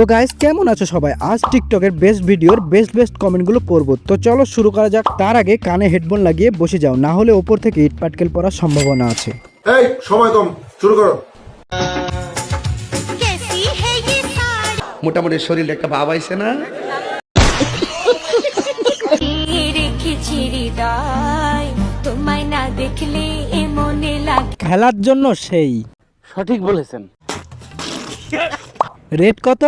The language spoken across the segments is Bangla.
তো গাইস কেমন আছো সবাই? আজ টিকটকের বেস্ট ভিডিওর বেস্ট কমেন্টগুলো পড়বো। তো চলো শুরু করা যাক। তার আগে কানে হেডফোন লাগিয়ে বসে যাও, না হলে ওপর থেকে ইট পাটকেল পড়ার সম্ভাবনা আছে। এই সময় কম, শুরু করো। মোটামুটি শরীরে একটা ভাব আইছে না? খেলার জন্য সেই সঠিক বলেছেন। রেট কত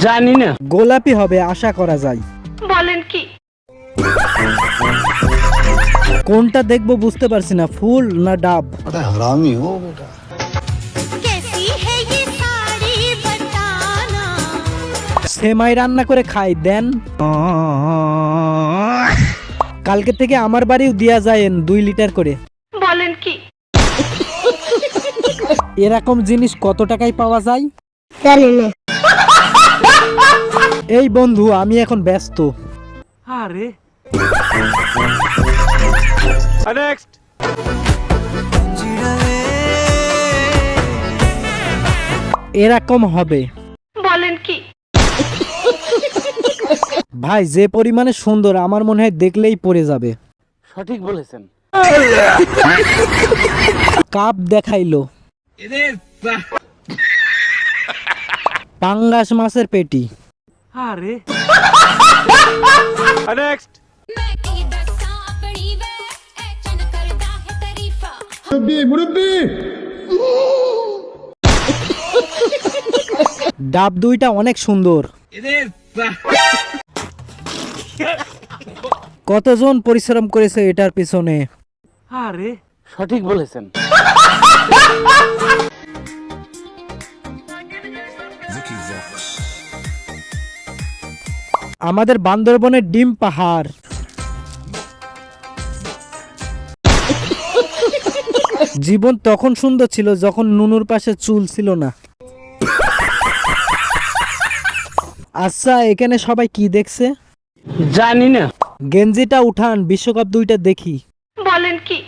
জানি না। গোলাপি হবে আশা করা যায়। বলেন কি? কোনটা দেখবো বুঝতে পারছি না, ফুল না ডাব। हरामी हो बेटा। সেমাই রান্না করে খাই দেন। কালকে থেকে আমার বাড়িও দিয়া যায় 2 লিটার করে। বলেন কি? এরকম জিনিস কত টাকায় পাওয়া যায়? জানি না। এই বন্ধু আমি এখন ব্যস্ত। আরে নেক্সট। এরকম হবে। বলেন কি? ভাই যে পরিমাণে সুন্দর, আমার মনে হয় দেখলেই পড়ে যাবে। সঠিক বলেছেন। কাপ দেখাইলো, পাঙ্গাস মাছের পেটি। আরে নেক্সট। ডাব দুইটা অনেক সুন্দর। কতজন পরিশ্রম করেছে এটার পিছনে। আরে সঠিক বলেছেন। আমাদের বান্দরবনের ডিম পাহাড়। জীবন তখন সুন্দর ছিল যখন নুনুর পাশে চুল ছিল না। আচ্ছা এখানে সবাই কি দেখছে? জানি না। গেঞ্জিটা উঠান, বিশ্বকাপ 2টা দেখি। বলেন কি?